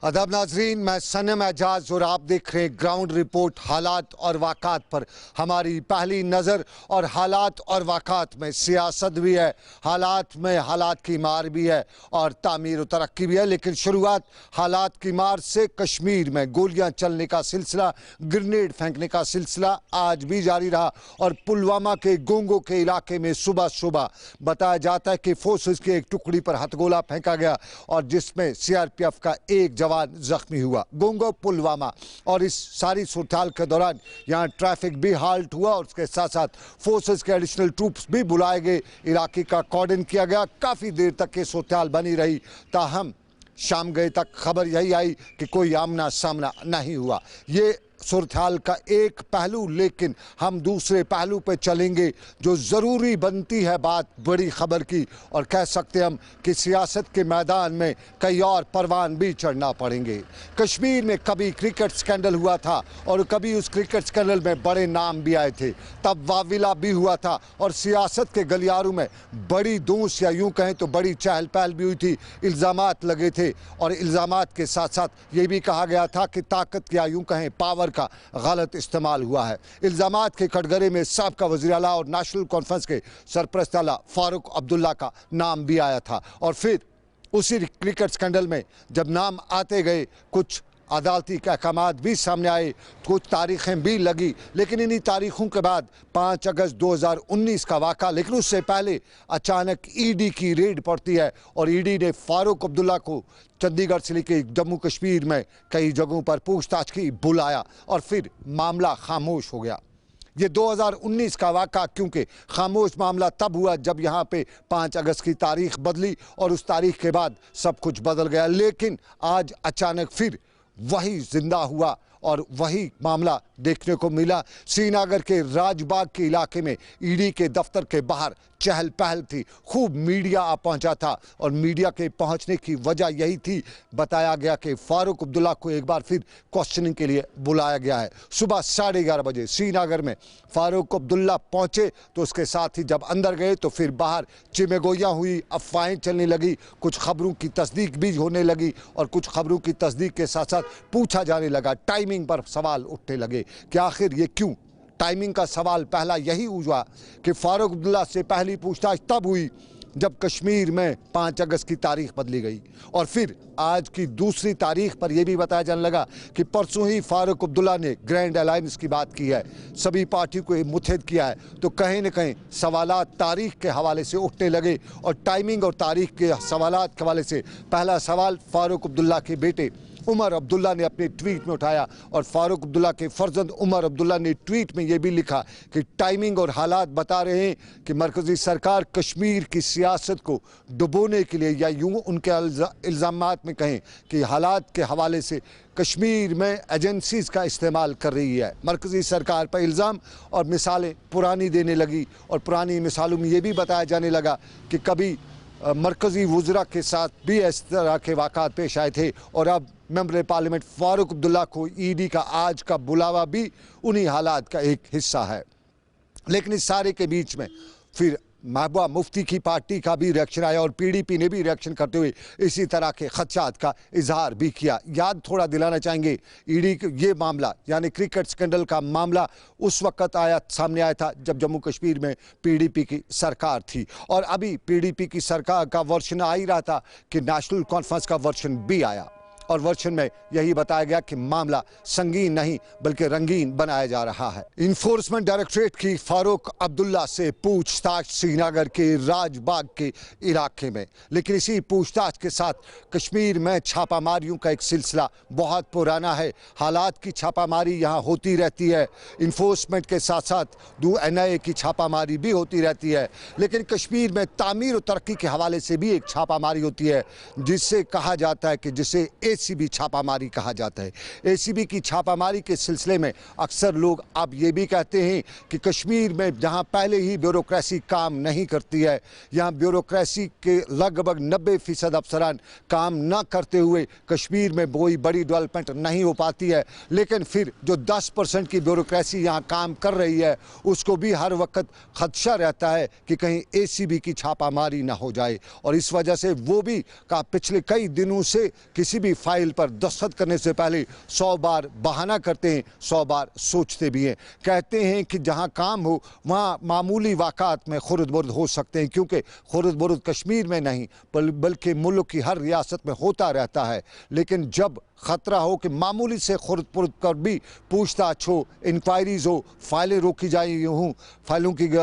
अदब नाजरीन, मैं सनम एजाज और आप देख रहे हैं ग्राउंड रिपोर्ट। हालात और वाक़ात पर हमारी पहली नज़र। और हालात और वाक़ात में सियासत भी है, हालात में हालात की मार भी है और तामीर व तरक्की भी है। लेकिन शुरुआत हालात की मार से। कश्मीर में गोलियां चलने का सिलसिला, ग्रेनेड फेंकने का सिलसिला आज भी जारी रहा। और पुलवामा के गोंगो के इलाके में सुबह सुबह बताया जाता है कि फोर्सेस की एक टुकड़ी पर हथगोला फेंका गया और जिसमें सीआरपीएफ का एक जवान जख्मी हुआ। गोंगो पुलवामा और इस सारी सूरत के दौरान यहां ट्रैफिक भी हाल्ट हुआ और उसके साथ साथ फोर्सेस के एडिशनल ट्रूप्स भी बुलाए गए, इलाके का कॉर्डन किया गया। काफ़ी देर तक ये सूरत बनी रही, ताहम शाम गए तक खबर यही आई कि कोई आमना सामना नहीं हुआ। ये सूरत का एक पहलू, लेकिन हम दूसरे पहलू पे चलेंगे जो ज़रूरी बनती है बात बड़ी खबर की। और कह सकते हम कि सियासत के मैदान में कई और परवान भी चढ़ना पड़ेंगे। कश्मीर में कभी क्रिकेट स्कैंडल हुआ था और कभी उस क्रिकेट स्कैंडल में बड़े नाम भी आए थे, तब वाविला भी हुआ था और सियासत के गलियारों में बड़ी दोष या यूँ कहें तो बड़ी चहल पहल भी हुई थी। इल्ज़ामात लगे थे और इल्ज़ामात के साथ साथ ये भी कहा गया था कि ताकत या यूँ कहें पावर का गलत इस्तेमाल हुआ है। इल्जामात के कटघरे में साबका वज़ीर आला और नेशनल कॉन्फ्रेंस के सरपरस्त आला फारूक अब्दुल्ला का नाम भी आया था। और फिर उसी क्रिकेट स्कैंडल में जब नाम आते गए, कुछ अदालती अहकामात भी सामने आए, कुछ तारीखें भी लगी। लेकिन इन्हीं तारीखों के बाद 5 अगस्त 2019 का वाक़ा, लेकिन उससे पहले अचानक ईडी की रेड पड़ती है और ईडी ने फारूक अब्दुल्ला को चंडीगढ़ से लेकर जम्मू कश्मीर में कई जगहों पर पूछताछ की, बुलाया और फिर मामला खामोश हो गया। ये 2019 का वाक़ा क्योंकि खामोश मामला तब हुआ जब यहाँ पे 5 अगस्त की तारीख बदली और उस तारीख के बाद सब कुछ बदल गया। लेकिन आज अचानक फिर वही जिंदा हुआ और वही मामला देखने को मिला। श्रीनगर के राजबाग के इलाके में ईडी के दफ्तर के बाहर चहल पहल थी, खूब मीडिया आ पहुंचा था और मीडिया के पहुंचने की वजह यही थी, बताया गया कि फारूक अब्दुल्ला को एक बार फिर क्वेश्चनिंग के लिए बुलाया गया है। सुबह 11:30 बजे श्रीनगर में फारूक अब्दुल्ला पहुंचे तो उसके साथ ही जब अंदर गए तो फिर बाहर चिमेगोइयाँ हुई, अफवाहें चलने लगी, कुछ खबरों की तस्दीक भी होने लगी और कुछ खबरों की तस्दीक के साथ साथ पूछा जाने लगा, टाइमिंग पर सवाल उठने लगे कि आखिर ये क्यों। टाइमिंग का सवाल पहला यही हुआ कि फारूक अब्दुल्ला से पहली पूछताछ तब हुई जब कश्मीर में 5 अगस्त की तारीख बदली गई और फिर आज की दूसरी तारीख पर यह भी बताया जाने लगा कि परसों ही फारूक अब्दुल्ला ने ग्रैंड अलायंस की बात की है, सभी पार्टियों को मुत्तहिद किया है। तो कहीं न कहीं सवालात तारीख के हवाले से उठने लगे और टाइमिंग और तारीख के सवालात के हवाले से पहला सवाल फारूक अब्दुल्ला के बेटे उमर अब्दुल्ला ने अपने ट्वीट में उठाया और फारूक अब्दुल्ला के फर्जंद उमर अब्दुल्ला ने ट्वीट में यह भी लिखा कि टाइमिंग और हालात बता रहे हैं कि मरकज़ी सरकार कश्मीर की सियासत को डुबोने के लिए या यूँ उनके इल्ज़ामात में कहें कि हालात के हवाले से कश्मीर में एजेंसीज़ का इस्तेमाल कर रही है। मरकज़ी सरकार पर इल्ज़ाम और मिसालें पुरानी देने लगी और पुरानी मिसालों में ये भी बताया जाने लगा कि कभी मरकज़ी वज़रा के साथ भी इस तरह के वाक़ात पेश आए थे और अब मेंबर पार्लियामेंट फारूक अब्दुल्ला को ईडी का आज का बुलावा भी उन्हीं हालात का एक हिस्सा है। लेकिन इस सारे के बीच में फिर महबूबा मुफ्ती की पार्टी का भी रिएक्शन आया और पीडीपी ने भी रिएक्शन करते हुए इसी तरह के खदशात का इजहार भी किया। याद थोड़ा दिलाना चाहेंगे, ईडी ये मामला यानी क्रिकेट स्कैंडल का मामला उस वक्त सामने आया था जब जम्मू कश्मीर में पीडीपी की सरकार थी और अभी पीडीपी की सरकार का वर्जन आ ही रहा था कि नेशनल कॉन्फ्रेंस का वर्जन भी आया और वर्जन में यही बताया गया कि मामला संगीन नहीं बल्कि रंगीन बनाया जा रहा है। इन्फोर्समेंट डायरेक्टरेट की फारूक अब्दुल्ला से पूछताछ श्रीनगर के राजबाग के इलाके में, लेकिन इसी पूछताछ के साथ कश्मीर में छापामारियों का एक सिलसिला बहुत पुराना है। हालात की छापामारी यहाँ होती रहती है, इन्फोर्समेंट के साथ साथ NIA की छापामारी भी होती रहती है, लेकिन कश्मीर में तामीर और तरक्की के हवाले से भी एक छापामारी होती है जिससे कहा जाता है कि जिसे ACB छापामारी कहा जाता है। ACB की छापामारी के सिलसिले में अक्सर लोग अब ये भी कहते हैं कि कश्मीर में जहां पहले ही ब्यूरोक्रेसी काम नहीं करती है, यहाँ ब्यूरोक्रेसी के लगभग 90% अफसरान काम न करते हुए कश्मीर में कोई बड़ी डेवलपमेंट नहीं हो पाती है। लेकिन फिर जो 10% की ब्यूरोक्रेसी यहाँ काम कर रही है उसको भी हर वक्त खदशा रहता है कि कहीं ACB की छापामारी ना हो जाए और इस वजह से वो भी पिछले कई दिनों से किसी भी फाइल पर दस्तखत करने से पहले 100 बार बहाना करते हैं, 100 बार सोचते भी हैं। कहते हैं कि जहां काम हो वहां मामूली वाक़ात में खुर्द बुर्द हो सकते हैं, क्योंकि खुर्द बुर्द कश्मीर में नहीं बल्कि मुल्क की हर रियासत में होता रहता है। लेकिन जब ख़तरा हो कि मामूली से खुर्द पुर्द कर भी पूछताछ हो, इंक्वायरीज़ हो, फाइलें रोकी जाई हों,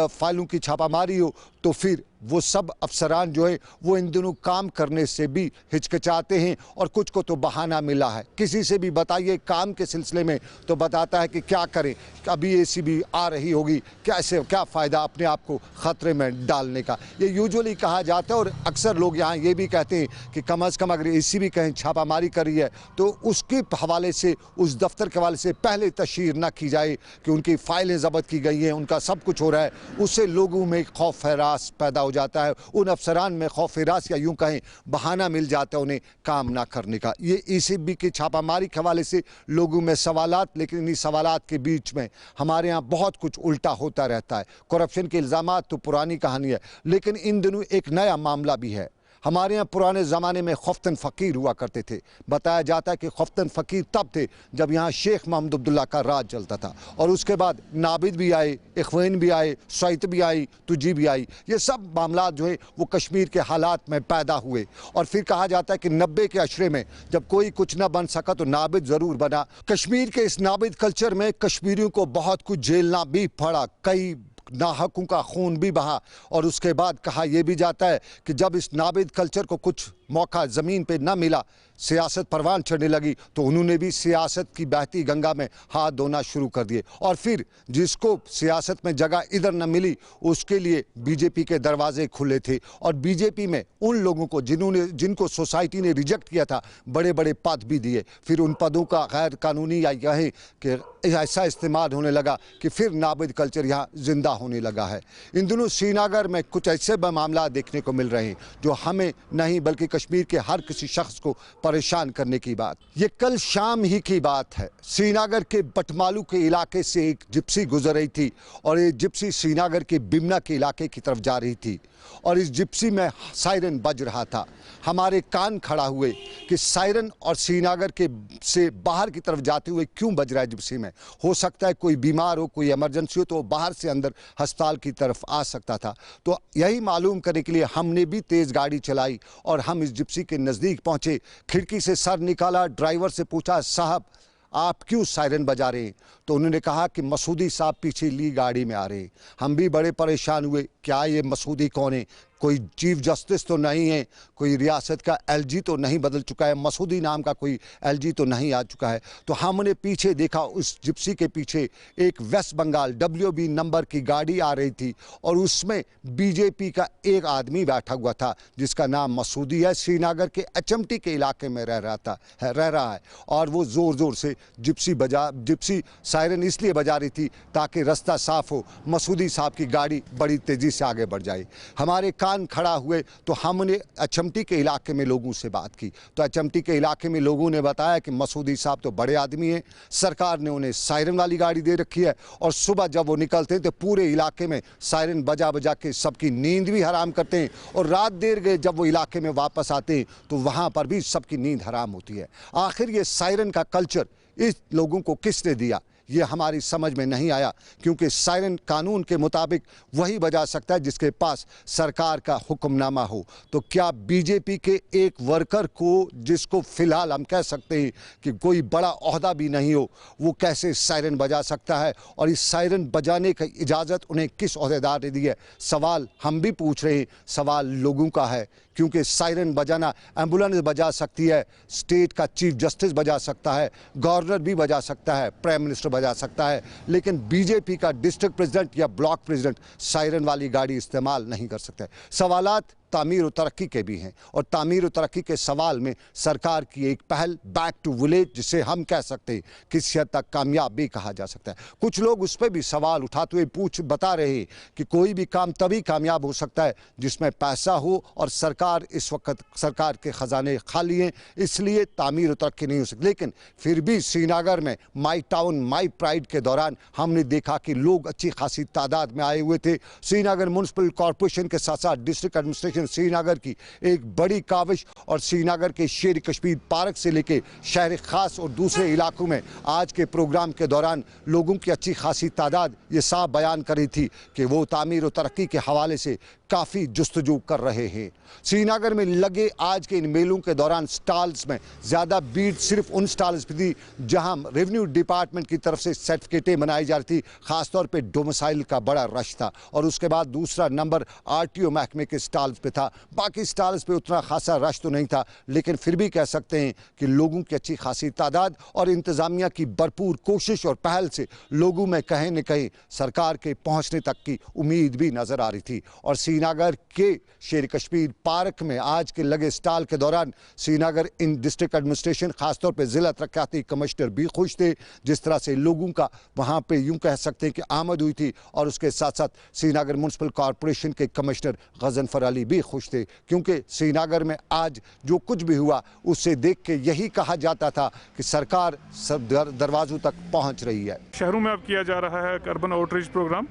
फाइलों की छापामारी हो, तो फिर वो सब अफसरान जो है वो इन दिनों काम करने से भी हिचकिचाते हैं और कुछ को तो बहाना मिला है। किसी से भी बताइए काम के सिलसिले में तो बताता है कि क्या करें, अभी एसीबी आ रही होगी, कैसे क्या फ़ायदा अपने आप को ख़तरे में डालने का। ये यूजुअली कहा जाता है और अक्सर लोग यहाँ ये भी कहते हैं कि कम अज़ कम अगर एसीबी कहीं छापामारी करी है तो उसके हवाले से, उस दफ्तर के हवाले से पहले तशहीर ना की जाए कि उनकी फ़ाइलें ज़ब्त की गई हैं, उनका सब कुछ हो रहा है। उससे लोगों में खौफ हरास पैदा हो जाता है, उन अफसरान में खौफ हरास या यूँ कहें बहाना मिल जाता है उन्हें काम ना करने का। ये एसीबी की छापामारी के हवाले से लोगों में सवालात, लेकिन इन्हीं सवालात के बीच में हमारे यहाँ बहुत कुछ उल्टा होता रहता है। करप्शन के इल्ज़ामात तो पुरानी कहानी है, लेकिन इन दिनों एक नया मामला भी है। हमारे यहाँ पुराने ज़माने में खफ्तन फ़कीर हुआ करते थे। बताया जाता है कि खफ्तन फ़कीर तब थे जब यहाँ शेख मोहम्मद अब्दुल्ला का राज चलता था, और उसके बाद नाबिद भी आए, इख्वान भी आए, सैत भी आई, तुजी भी आई। ये सब मामला जो है वो कश्मीर के हालात में पैदा हुए, और फिर कहा जाता है कि 90 के अशरे में जब कोई कुछ न बन सका तो नाबिद ज़रूर बना। कश्मीर के इस नाबिद कल्चर में कश्मीरियों को बहुत कुछ झेलना भी पड़ा, कई नाहकों का खून भी बहा। और उसके बाद कहा यह भी जाता है कि जब इस नाबिद कल्चर को कुछ मौका ज़मीन पे न मिला, सियासत परवान चढ़ने लगी, तो उन्होंने भी सियासत की बहती गंगा में हाथ धोना शुरू कर दिए। और फिर जिसको सियासत में जगह इधर न मिली उसके लिए बीजेपी के दरवाजे खुले थे, और बीजेपी में उन लोगों को जिनको सोसाइटी ने रिजेक्ट किया था बड़े बड़े पद भी दिए। फिर उन पदों का गैर कानूनी या यह कि ऐसा इस्तेमाल होने लगा कि फिर नाबिद कल्चर यहाँ जिंदा होने लगा है। इन दिनों श्रीनगर में कुछ ऐसे मामला देखने को मिल रहे हैं जो हमें नहीं बल्कि कश्मीर के हर किसी शख्स को परेशान करने की बात। ये कल शाम ही की बात है। श्रीनगर के बटमालू के इलाके से एक जिप्सी गुजर रही थी, और ये जिप्सी श्रीनगर के बिमना के इलाके की तरफ जा रही थी, और इस जिप्सी में सायरन बज रहा था। हमारे कान खड़ा हुए कि सायरन और श्रीनगर के से बाहर की तरफ जाते हुए क्यों बज रहा है जिप्सी में। हो सकता है कोई बीमार हो, कोई इमरजेंसी हो, तो बाहर से अंदर अस्पताल की तरफ आ सकता था। तो यही मालूम करने के लिए हमने भी तेज़ गाड़ी चलाई और हम इस जिप्सी के नज़दीक पहुँचे। खिड़की से सर निकाला, ड्राइवर से पूछा, साहब आप क्यों सायरन बजा रहे हैं? तो उन्होंने कहा कि मसूदी साहब पीछे ली गाड़ी में आ रहे हैं। हम भी बड़े परेशान हुए, क्या ये मसूदी कौन है? कोई चीफ जस्टिस तो नहीं है, कोई रियासत का एलजी तो नहीं बदल चुका है, मसूदी नाम का कोई एलजी तो नहीं आ चुका है। तो हमने पीछे देखा, उस जिप्सी के पीछे एक वेस्ट बंगाल WB नंबर की गाड़ी आ रही थी, और उसमें बीजेपी का एक आदमी बैठा हुआ था जिसका नाम मसूदी है, श्रीनगर के HMT के इलाके में रह रहा है। और वो ज़ोर ज़ोर से जिप्सी सायरन इसलिए बजा रही थी ताकि रास्ता साफ़ हो, मसूदी साहब की गाड़ी बड़ी तेज़ी से आगे बढ़ जाए। हमारे कान खड़ा हुए तो हमने HMT के इलाके में लोगों से बात की, तो HMT के इलाके में लोगों ने बताया कि मसूदी साहब तो बड़े आदमी हैं, सरकार ने उन्हें सायरन वाली गाड़ी दे रखी है, और सुबह जब वो निकलते हैं तो पूरे इलाके में सायरन बजा बजा के सबकी नींद भी हराम करते हैं, और रात देर गए जब वो इलाके में वापस आते हैं तो वहाँ पर भी सबकी नींद हराम होती है। आखिर ये सायरन का कल्चर इस लोगों को किसने दिया, ये हमारी समझ में नहीं आया, क्योंकि सायरन कानून के मुताबिक वही बजा सकता है जिसके पास सरकार का हुक्मनामा हो। तो क्या बीजेपी के एक वर्कर को, जिसको फिलहाल हम कह सकते हैं कि कोई बड़ा ओहदा भी नहीं हो, वो कैसे सायरन बजा सकता है? और इस सायरन बजाने की इजाज़त उन्हें किस ओहदेदार ने दी है? सवाल हम भी पूछ रहे हैं, सवाल लोगों का है, क्योंकि सायरन बजाना एम्बुलेंस बजा सकती है, स्टेट का चीफ जस्टिस बजा सकता है, गवर्नर भी बजा सकता है, प्राइम मिनिस्टर बजा सकता है, लेकिन बीजेपी का डिस्ट्रिक्ट प्रेसिडेंट या ब्लॉक प्रेसिडेंट सायरन वाली गाड़ी इस्तेमाल नहीं कर सकता है। सवालात तामीर और तरक्की के भी हैं, और तामीर और तरक्की के सवाल में सरकार की एक पहल बैक टू विलेज, जिसे हम कह सकते हैं किसी हद तक कामयाब भी कहा जा सकता है। कुछ लोग उस पर भी सवाल उठाते हुए बता रहे हैं कि कोई भी काम तभी कामयाब हो सकता है जिसमें पैसा हो, और सरकार इस वक्त सरकार के ख़जाने खाली हैं, इसलिए तामीर और तरक्की नहीं हो सकती। लेकिन फिर भी श्रीनगर में माई टाउन माई प्राइड के दौरान हमने देखा कि लोग अच्छी खासी तादाद में आए हुए थे। श्रीनगर म्यूनसिपल कॉरपोरेशन के साथ साथ डिस्ट्रिक्ट एडमिनिस्ट्रेशन एडमिनिस्ट्रेशन श्रीनगर की एक बड़ी काविश और श्रीनगर के शेर कश्मीर पार्क से लेकर शहर खास और दूसरे इलाकों में आज के प्रोग्राम के दौरान लोगों की अच्छी खासी तादाद ये साफ बयान कर रही थी कि वो तामीर और तरक्की के हवाले से काफ़ी जुस्तजू कर रहे हैं। श्रीनगर में लगे आज के इन मेलों के दौरान स्टॉल्स में ज़्यादा भीड़ सिर्फ उन स्टॉल्स पर थी जहां रेवेन्यू डिपार्टमेंट की तरफ से सर्टिफिकेटें बनाई जा रही थी, खासतौर पे डोमिसाइल का बड़ा रश था और उसके बाद दूसरा नंबर आरटीओ महकमे के स्टॉल्स पे था। बाकी स्टॉल्स पे उतना खासा रश तो नहीं था, लेकिन फिर भी कह सकते हैं कि लोगों की अच्छी खासी तादाद और इंतज़ामिया की भरपूर कोशिश और पहल से लोगों में कहीं न कहीं सरकार के पहुँचने तक की उम्मीद भी नज़र आ रही थी। और श्रीनगर के शेर कश्मीर पार्क में आज के लगे स्टॉल के दौरान श्रीनगर इन डिस्ट्रिक्ट एडमिनिस्ट्रेशन खासतौर पे ज़िला तरक्याती कमिश्नर भी खुश थे, जिस तरह से लोगों का वहाँ पे यूँ कह सकते हैं कि आमद हुई थी। और उसके साथ साथ श्रीनगर म्यूनसिपल कॉरपोरेशन के कमिश्नर गजनफर अली भी खुश थे, क्योंकि श्रीनगर में आज जो कुछ भी हुआ उससे देख के यही कहा जाता था कि सरकार सब दरवाजों तक पहुँच रही है। शहरों में अब किया जा रहा है अर्बन आउटरीच प्रोग्राम,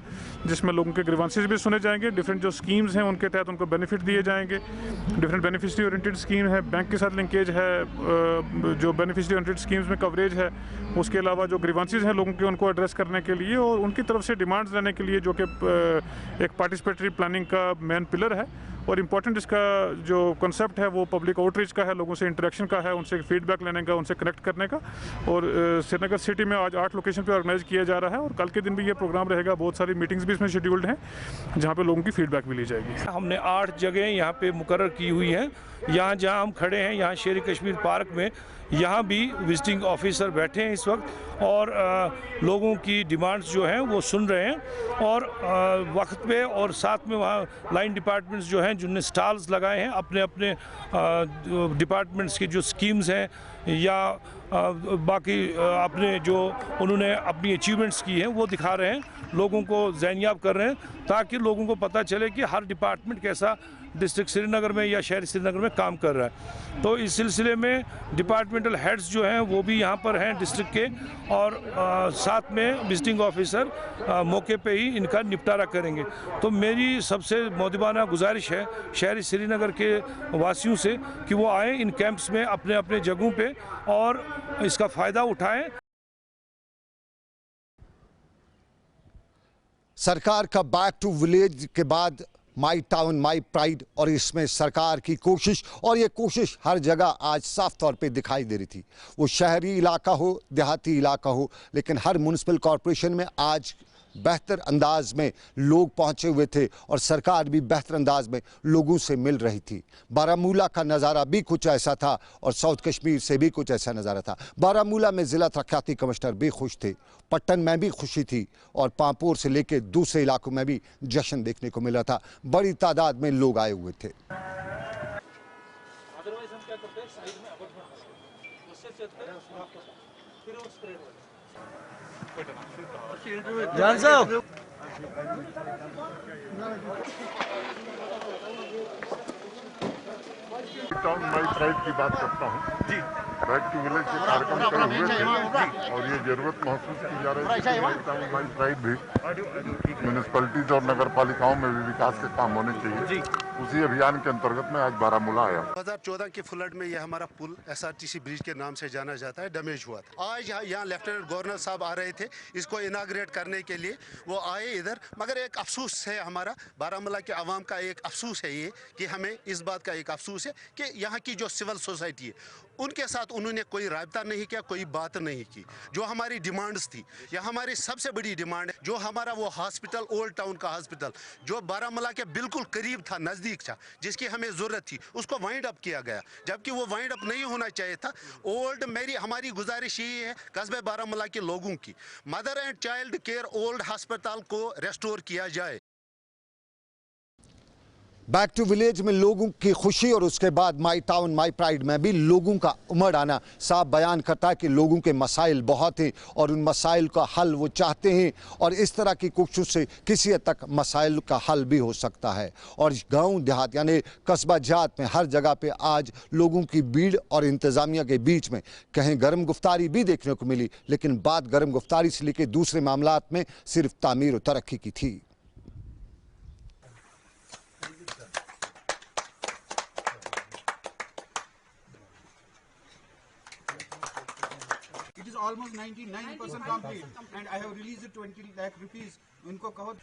जिसमें लोगों के ग्रीवांसेस भी सुने जाएंगे, डिफरेंट जो स्कीम्स हैं उनके तहत उनको बेनिफिट दिए जाएंगे। डिफरेंट बेनिफिशरी ओरिएंटेड स्कीम है, बैंक के साथ लिंकेज है, जो बेनिफिशरी ओरिएंटेड स्कीम्स में कवरेज है, उसके अलावा जो ग्रीवांसेस हैं लोगों के उनको एड्रेस करने के लिए और उनकी तरफ से डिमांड्स लेने के लिए, जो कि एक पार्टिसिपेटरी प्लानिंग का मेन पिलर है। और इम्पॉर्टेंट इसका जो कॉन्सेप्ट है वो पब्लिक आउटरीच का है, लोगों से इंटरेक्शन का है, उनसे फीडबैक लेने का, उनसे कनेक्ट करने का। और श्रीनगर सिटी में आज 8 लोकेशन पे ऑर्गेनाइज किया जा रहा है और कल के दिन भी ये प्रोग्राम रहेगा। बहुत सारी मीटिंग्स भी इसमें शेड्यूल्ड हैं जहाँ पे लोगों की फीडबैक भी ली जाएगी। हमने 8 जगह यहाँ पे मुकर्रर की हुई हैं। यहाँ जहाँ हम खड़े हैं, यहाँ शेर कश्मीर पार्क में, यहाँ भी विजिटिंग ऑफिसर बैठे हैं इस वक्त और लोगों की डिमांड्स जो हैं वो सुन रहे हैं और वक्त पे। और साथ में वहाँ लाइन डिपार्टमेंट्स जो हैं जिनने स्टॉल्स लगाए हैं, अपने अपने डिपार्टमेंट्स की जो स्कीम्स हैं या बाकी अपने जो उन्होंने अपनी अचीवमेंट्स की हैं वो दिखा रहे हैं, लोगों को ज़हनियाब कर रहे हैं, ताकि लोगों को पता चले कि हर डिपार्टमेंट कैसा डिस्ट्रिक्ट श्रीनगर में या शहर श्रीनगर में काम कर रहा है। तो इस सिलसिले में डिपार्टमेंटल हेड्स जो हैं वो भी यहाँ पर हैं डिस्ट्रिक्ट के, और साथ में विजिटिंग ऑफिसर मौके पे ही इनका निपटारा करेंगे। तो मेरी सबसे मौदबाना गुजारिश है शहरी श्रीनगर के वासियों से कि वो आएँ इन कैंप्स में अपने अपने जगहों पे और इसका फ़ायदा उठाएँ। सरकार का बैक टू विलेज के बाद माई टाउन माई प्राइड, और इसमें सरकार की कोशिश, और ये कोशिश हर जगह आज साफ तौर पे दिखाई दे रही थी। वो शहरी इलाका हो, देहाती इलाका हो, लेकिन हर म्यूनसिपल कॉरपोरेशन में आज बेहतर अंदाज में लोग पहुंचे हुए थे और सरकार भी बेहतर अंदाज में लोगों से मिल रही थी। बारामूला का नज़ारा भी कुछ ऐसा था और साउथ कश्मीर से भी कुछ ऐसा नज़ारा था। बारामूला में ज़िला तरक्याती कमिश्नर भी खुश थे, पट्टन में भी खुशी थी और पांपोर से लेकर दूसरे इलाकों में भी जश्न देखने को मिला था। बड़ी तादाद में लोग आए हुए थे। जान साहब, टाउन माई प्राइड की बात करता हूँ जी। बैक टू विलेज के कार्यक्रम कल हुए थे और ये जरूरत महसूस की जा रही है माई टाउन माई प्राइड भी म्यूनिसपैलिटीज और नगर पालिकाओं में भी विकास के काम होने चाहिए। उसी अभियान के अंतर्गत में आज बारामूला आया। 2014 के फ्लड में यह हमारा पुल SRTC ब्रिज के नाम से जाना जाता है, डैमेज हुआ था। आज यहाँ लेफ्टिनेंट गवर्नर साहब आ रहे थे इसको इनाग्रेट करने के लिए, वो आए इधर। मगर एक अफसोस है, हमारा बारामूला के आवाम का एक अफसोस है ये कि हमें इस बात का एक अफसोस है कि यहाँ की जो सिविल सोसाइटी है उनके साथ उन्होंने कोई राब्ता नहीं किया, कोई बात नहीं की। जो हमारी डिमांड्स थी, या हमारी सबसे बड़ी डिमांड है जो हमारा वो हॉस्पिटल, ओल्ड टाउन का हॉस्पिटल जो बारामूला के बिल्कुल करीब था, नज़दीक था, जिसकी हमें ज़रूरत थी, उसको वाइंड अप किया गया, जबकि वो वाइंड अप नहीं होना चाहिए था। हमारी गुजारिश यही है कस्बे बारामूला के लोगों की, mother and child care old hospital को रेस्टोर किया जाए। बैक टू विलेज में लोगों की खुशी और उसके बाद माई टाउन माई प्राइड में भी लोगों का उमड़ आना साफ बयान करता है कि लोगों के मसाइल बहुत हैं और उन मसाइल का हल वो चाहते हैं और इस तरह की कोशिश से किसी हद तक मसाइल का हल भी हो सकता है। और गांव देहात यानी कस्बा देहात में हर जगह पे आज लोगों की भीड़ और इंतज़ामिया के बीच में कहीं गर्म गुफ्तारी भी देखने को मिली, लेकिन बात गर्म गुफ्तारी से लेकर दूसरे मामलात में सिर्फ तामीर और तरक्की की थी। almost 99% complete, and I have released 20 lakh rupees. उनको कहो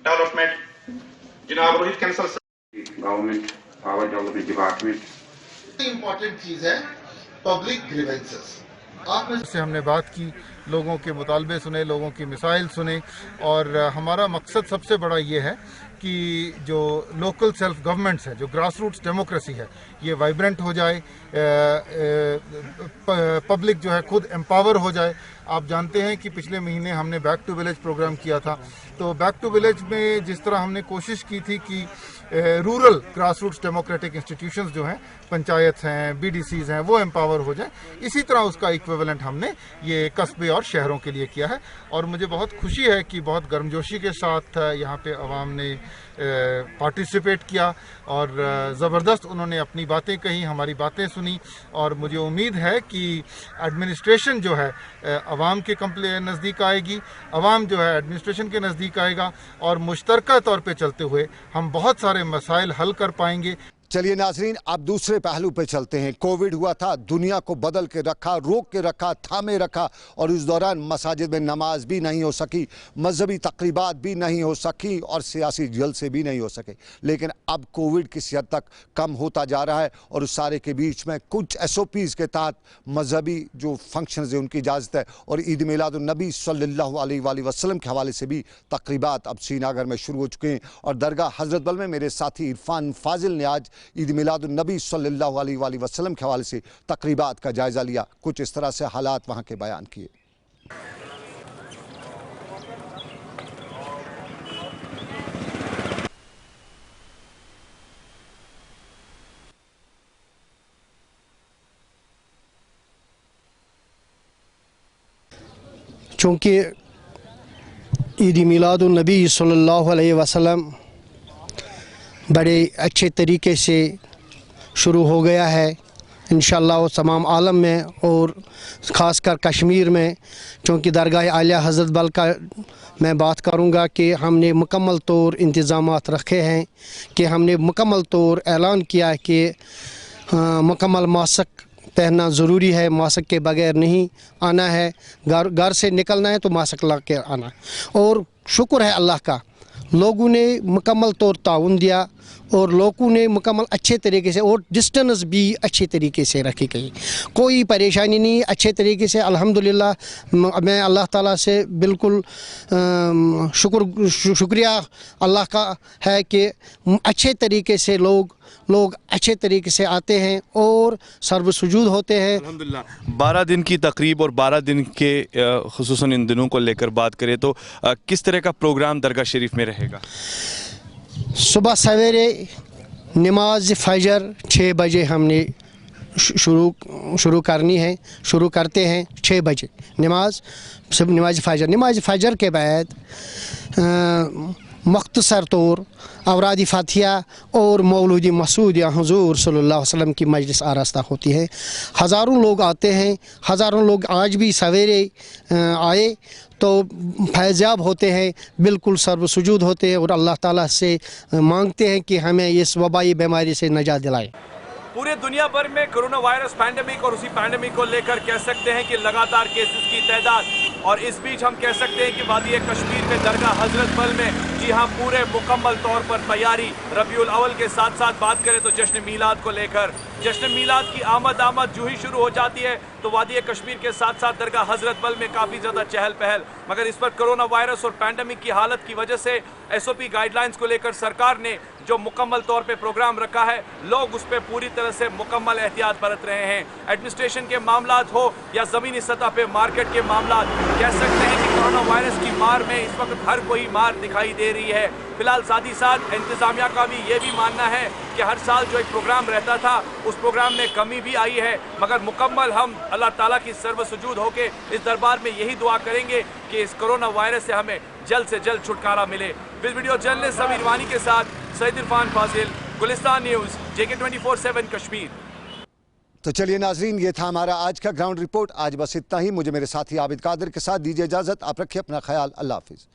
development, जनाब Rohit cancel government power development department. Important चीज है पब्लिक ग्रीवेंसेस। आपने से हमने बात की, लोगों के मुतालबे सुने, लोगों की मिसाइल सुने, और हमारा मकसद सबसे बड़ा ये है कि जो लोकल सेल्फ गवर्नमेंट्स है, जो ग्रास रूट्स डेमोक्रेसी है, ये वाइब्रेंट हो जाए, पब्लिक जो है खुद एम्पावर हो जाए। आप जानते हैं कि पिछले महीने हमने बैक टू विलेज प्रोग्राम किया था, तो बैक टू विलेज में जिस तरह हमने कोशिश की थी कि rural grass roots democratic institutions जो हैं, पंचायत हैं, बीडीसीज हैं, वो एम्पावर हो जाएं, इसी तरह उसका इक्विवेलेंट हमने ये कस्बे और शहरों के लिए किया है। और मुझे बहुत खुशी है कि बहुत गर्मजोशी के साथ यहाँ पे अवाम ने पार्टिसिपेट किया और ज़बरदस्त उन्होंने अपनी बातें कही, हमारी बातें सुनी, और मुझे उम्मीद है कि एडमिनिस्ट्रेशन जो है अवाम के नज़दीक आएगी, अवाम जो है एडमिनिस्ट्रेशन के नज़दीक आएगा, और मुश्तरका तौर पे चलते हुए हम बहुत सारे मसाइल हल कर पाएंगे। चलिए नाजरीन, अब दूसरे पहलू पे चलते हैं। कोविड हुआ था, दुनिया को बदल के रखा, रोक के रखा, थामे रखा, और उस दौरान मसाजिद में नमाज भी नहीं हो सकी, मजहबी तकरीबात भी नहीं हो सकी, और सियासी जलसे भी नहीं हो सके। लेकिन अब कोविड किसी हद तक कम होता जा रहा है, और उस सारे के बीच में कुछ SOPs के तहत मजहबी जो फंक्शंस हैं उनकी इजाज़त है, और ईद मिलादुन्नबी सल्लल्लाहु अलैहि वसल्लम के हवाले से भी तकरीबात अब श्रीनगर में शुरू हो चुके हैं। और दरगाह हज़रत बल में मेरे साथी इरफान फाजिल ने आज ईद मिलादुन्नबी सल्लल्लाहु अलैहि वसल्लम के हवाले से तकरीबात का जायज़ा लिया। कुछ इस तरह से हालात वहाँ के बयान किए। चूँकि ईद मिलादुन्नबी सल्लल्लाहु अलैहि वसल्लम बड़े अच्छे तरीके से शुरू हो गया है, इंशाअल्लाह तमाम आलम में और ख़ासकर कश्मीर में। चूँकि दरगाह आलिया हज़रत बल का मैं बात करूँगा कि हमने मुकम्मल तौर इंतज़ामात रखे हैं, कि हमने मुकम्मल तौर ऐलान किया कि मुकम्मल मास्क पहनना ज़रूरी है, मास्क के बगैर नहीं आना है, घर से निकलना है तो मास्क ला के आना। और शुक्र है अल्लाह का, लोगों ने मुकम्मल तौर ताउन दिया, और लोगों ने मुकम्मल अच्छे तरीके से, और डिस्टेंस भी अच्छे तरीके से रखी गई, कोई परेशानी नहीं, अच्छे तरीके से अल्हम्दुलिल्लाह। मैं अल्लाह ताला से बिल्कुल शुक्रिया अल्लाह का है कि अच्छे तरीके से लोग अच्छे तरीके से आते हैं और सर्व सुजूद होते हैं अल्हम्दुलिल्लाह। 12 दिन की तकरीब और 12 दिन के खुसूसन इन दिनों को लेकर बात करें तो किस तरह का प्रोग्राम दरगाह शरीफ में रहेगा? सुबह सवेरे नमाज फजर 6 बजे हमने शुरू करनी है, शुरू करते हैं 6 बजे नमाज फजर के बाद मुख्तसर तौर अवरादी फ़ातिहा और मौलूदी मसूद या हुजूर सल्लल्लाहु अलैहि वसल्लम की मजलिस आरास्ता होती है। हज़ारों लोग आते हैं, हज़ारों लोग आज भी सवेरे आए तो फैज़याब होते हैं, बिल्कुल सर्व सुजूद होते हैं और अल्लाह ताला से मांगते हैं कि हमें इस वबाई बीमारी से नजात दिलाए। पूरे दुनिया भर में कोरोना वायरस पैंडेमिक और उसी पैंडेमिक को लेकर कह सकते हैं कि लगातार केसेस की तादाद, और इस बीच हम कह सकते हैं कि वादी कश्मीर में दरगाह हज़रत बल में जी हाँ पूरे मुकम्मल तौर पर तैयारी। रबीउल अव्वल के साथ साथ बात करें तो जश्न मीलाद को लेकर, जश्न मीलाद की आमद जो ही शुरू हो जाती है तो वादी कश्मीर के साथ साथ दरगाह हज़रत बल में काफ़ी ज़्यादा चहल पहल। मगर इस पर कोरोना वायरस और पैंडेमिक की हालत की वजह से SOP गाइडलाइंस को लेकर सरकार ने जो मुकम्मल तौर पे प्रोग्राम रखा है, लोग उस पर पूरी तरह से मुकम्मल एहतियात बरत रहे हैं। एडमिनिस्ट्रेशन के मामलात हो या ज़मीनी सतह पे मार्केट के मामलात, कह सकते हैं कि कोरोना वायरस की मार में इस वक्त हर कोई मार दिखाई दे रही है। फिलहाल साथ ही साथ इंतज़ामिया का भी ये भी मानना है कि हर साल जो एक प्रोग्राम रहता था उस प्रोग्राम में कमी भी आई है, मगर मुकम्मल हम अल्लाह ताला की सर्व सुजूद होके इस दरबार में यही दुआ करेंगे कि इस कोरोना वायरस से हमें जल्द से जल्द छुटकारा मिले। वीडियो जर्नलिस्ट समीर वानी के साथ सईद इरफान फाजिल, गुलिस्तान न्यूज़, JK24/7 कश्मीर। तो चलिए नाजरीन, ये था हमारा आज का ग्राउंड रिपोर्ट। आज बस इतना ही। मुझे मेरे साथी आबिद कादिर के साथ दीजिए इजाज़त। आप रखिए अपना ख्याल। अल्लाह हाफिज़।